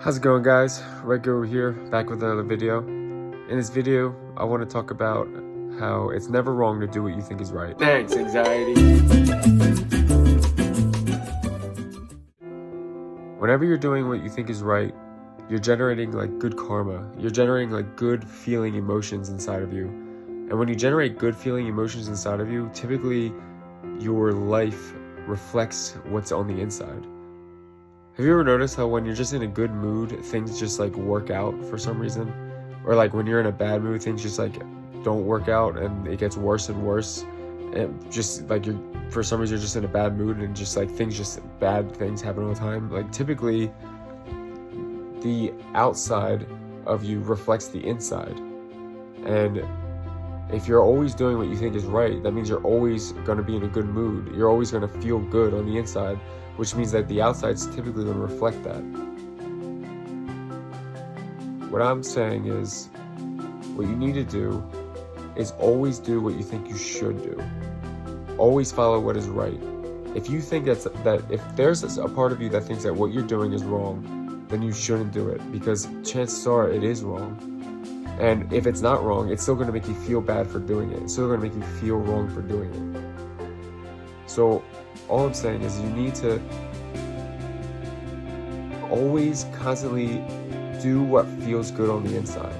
How's it going, guys? Red Guru here, back with another video. In this video, I want to talk about how it's never wrong to do what you think is right. Thanks, anxiety. Whenever you're doing what you think is right, you're generating like good karma. You're generating like good feeling emotions inside of you. And when you generate good feeling emotions inside of you, typically your life reflects what's on the inside. Have you ever noticed how when you're just in a good mood, things just like work out for some reason? Or like when you're in a bad mood, things just like don't work out and it gets worse and worse. And just like for some reason you're just in a bad mood and just like bad things happen all the time. Like typically the outside of you reflects the inside. And if you're always doing what you think is right, that means you're always going to be in a good mood. You're always going to feel good on the inside, which means that the outside's typically going to reflect that. What I'm saying is, what you need to do is always do what you think you should do. Always follow what is right. If you think that if there's a part of you that thinks that what you're doing is wrong, then you shouldn't do it, because chances are it is wrong. And if it's not wrong, it's still going to make you feel bad for doing it. It's still going to make you feel wrong for doing it. So all I'm saying is you need to always constantly do what feels good on the inside.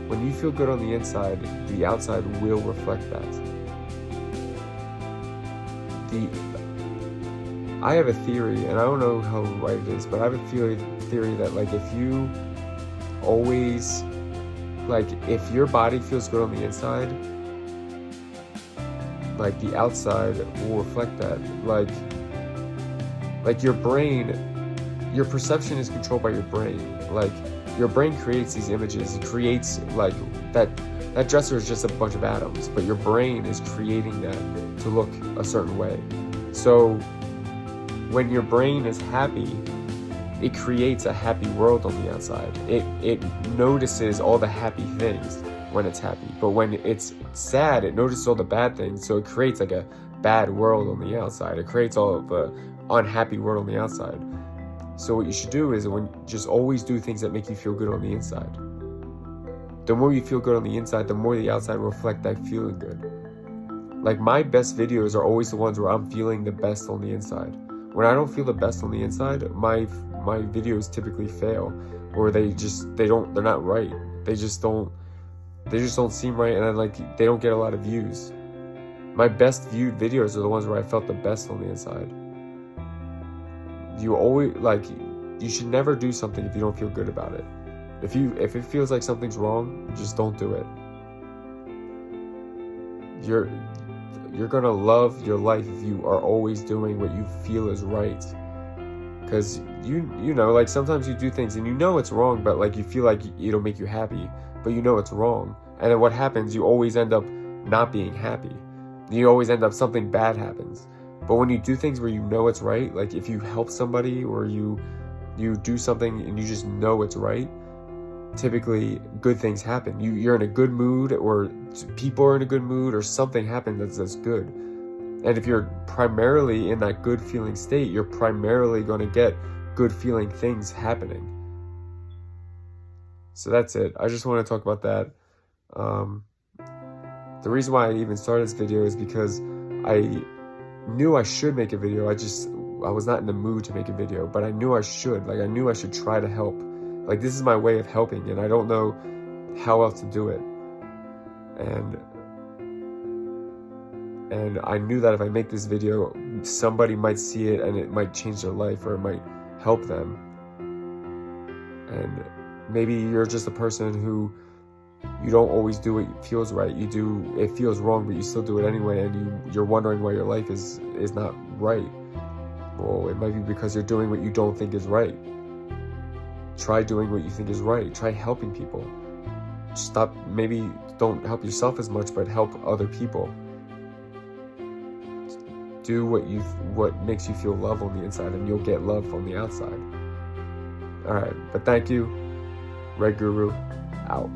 When you feel good on the inside, the outside will reflect that. I have a theory, and I don't know how right it is, but I have a theory that like if you always, like if your body feels good on the inside, like the outside will reflect that. Like your brain, your perception is controlled by your brain. Like your brain creates these images. It creates like that dresser is just a bunch of atoms, but your brain is creating that to look a certain way. So when your brain is happy, it creates a happy world on the outside. It notices all the happy things when it's happy, but when it's sad, it notices all the bad things, so it creates like a bad world on the outside. It creates all of the unhappy world on the outside. So what you should do is just always do things that make you feel good on the inside. The more you feel good on the inside, the more the outside will reflect that feeling good. Like my best videos are always the ones where I'm feeling the best on the inside. When I don't feel the best on the inside, my videos typically fail, or they're not right. They just don't seem right, and they don't get a lot of views. My best viewed videos are the ones where I felt the best on the inside. You should never do something if you don't feel good about it. If it feels like something's wrong, just don't do it. You're gonna love your life if you are always doing what you feel is right. Because you know, like sometimes you do things and you know it's wrong, but like you feel like it'll make you happy, but you know it's wrong. And then what happens, you always end up not being happy. You always end up, something bad happens. But when you do things where you know it's right, like if you help somebody or you do something and you just know it's right, typically good things happen. You're in a good mood, or people are in a good mood, or something happens that's good. And if you're primarily in that good feeling state, you're primarily going to get good feeling things happening. So that's it. I just want to talk about that. The reason why I even started this video is because I knew I should make a video. I was not in the mood to make a video, but I knew I should. Like I knew I should try to help. Like this is my way of helping, and I don't know how else to do it. And I knew that if I make this video, somebody might see it and it might change their life, or it might help them. And maybe you're just a person who you don't always do what feels right. It feels wrong, but you still do it anyway, and you're wondering why your life is not right. Well, it might be because you're doing what you don't think is right. Try doing what you think is right. Try helping people. Maybe don't help yourself as much, but help other people. Do what makes you feel love on the inside, and you'll get love on the outside. Alright, but thank you. Red Guru, out.